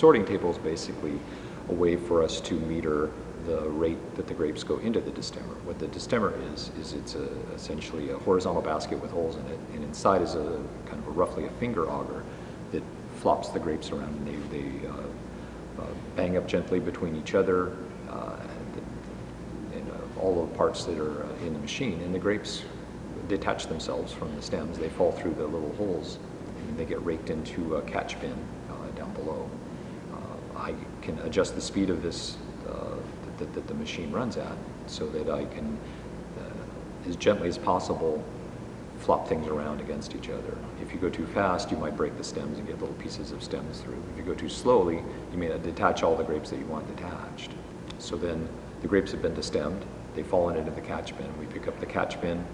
sorting table is basically a way for us to meter the rate that the grapes go into the destemmer. What the destemmer is it's essentially a horizontal basket with holes in it, and inside is a kind of roughly a finger auger that flops the grapes around, and they bang up gently between each other and all the parts that are in the machine, and the grapes detach themselves from the stems. They fall through the little holes and they get raked into a catch bin down below. I can adjust the speed of this that the machine runs at so that I can, as gently as possible, flop things around against each other. If you go too fast, you might break the stems and get little pieces of stems through. If you go too slowly, you may not detach all the grapes that you want detached. So then the grapes have been destemmed, they fall into the catch bin. We pick up the catch bin,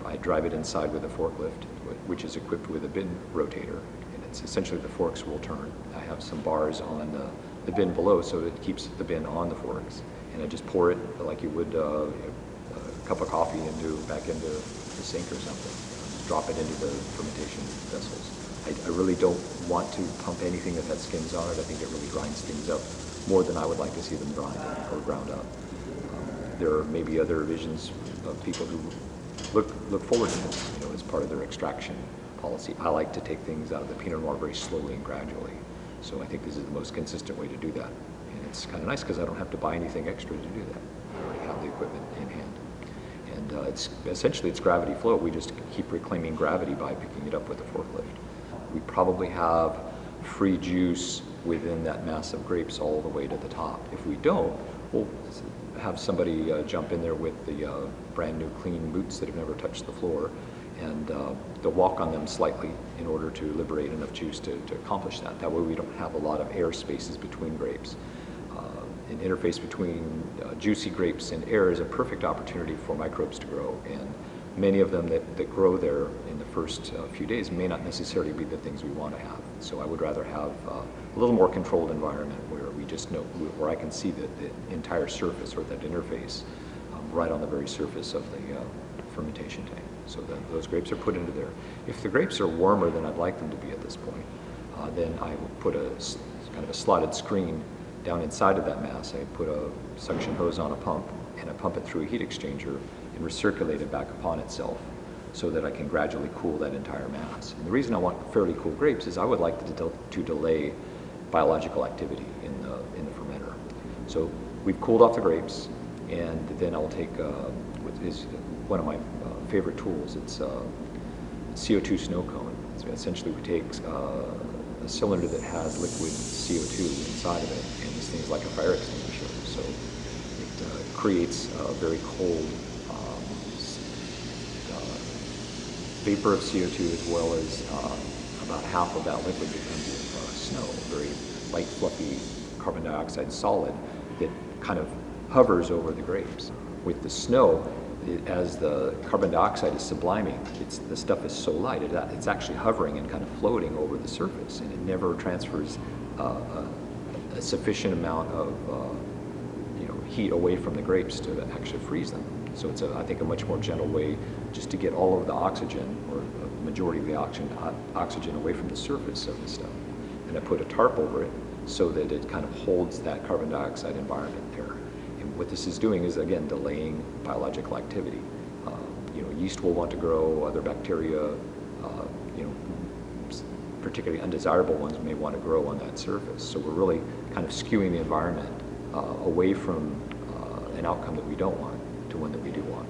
I drive it inside with a forklift, which is equipped with a bin rotator. And it's essentially the forks will turn. I have some bars on the bin below so it keeps the bin on the forks. And I just pour it like you would a cup of coffee back into the sink or something. Just drop it into the fermentation vessels. I really don't want to pump anything that has skins on it. I think it really grinds things up more than I would like to see them ground up. There are maybe other visions of people who look forward to this, as part of their extraction policy. I like to take things out of the Pinot Noir very slowly and gradually. So I think this is the most consistent way to do that. And it's kind of nice because I don't have to buy anything extra to do that. I already have the equipment in hand. And it's gravity flow. We just keep reclaiming gravity by picking it up with a forklift. We probably have free juice within that mass of grapes all the way to the top. If we don't, we'll have somebody jump in there with the brand new clean boots that have never touched the floor, and they'll walk on them slightly in order to liberate enough juice to accomplish that. That way we don't have a lot of air spaces between grapes. An interface between juicy grapes and air is a perfect opportunity for microbes to grow, and many of them that grow there in the first few days may not necessarily be the things we want to have. So I would rather have a little more controlled environment where we just know, where I can see the entire surface or that interface right on the very surface of the fermentation tank. So then those grapes are put into there. If the grapes are warmer than I'd like them to be at this point, then I will put kind of a slotted screen down inside of that mass. I put a suction hose on a pump, and I pump it through a heat exchanger and recirculate it back upon itself so that I can gradually cool that entire mass. And the reason I want fairly cool grapes is I would like to delay biological activity in the fermenter. So we've cooled off the grapes, and then I'll take what is one of my favorite tools. It's a CO2 snow cone. So essentially we take a cylinder that has liquid CO2 inside of it, and this thing is like a fire extinguisher. So it creates a very cold vapor of CO2, as well as about half of that liquid becomes snow, very light, fluffy carbon dioxide solid that kind of hovers over the grapes. With the snow, as the carbon dioxide is subliming, the stuff is so light, it's actually hovering and kind of floating over the surface, and it never transfers a sufficient amount of heat away from the grapes to actually freeze them. So it's, I think, a much more gentle way just to get all of the oxygen, or a majority of the oxygen away from the surface of the stuff. And I put a tarp over it so that it kind of holds that carbon dioxide environment there. And what this is doing is, again, delaying biological activity. Yeast will want to grow, other bacteria, particularly undesirable ones may want to grow on that surface. So we're really kind of skewing the environment away from an outcome that we don't want to one that we do want.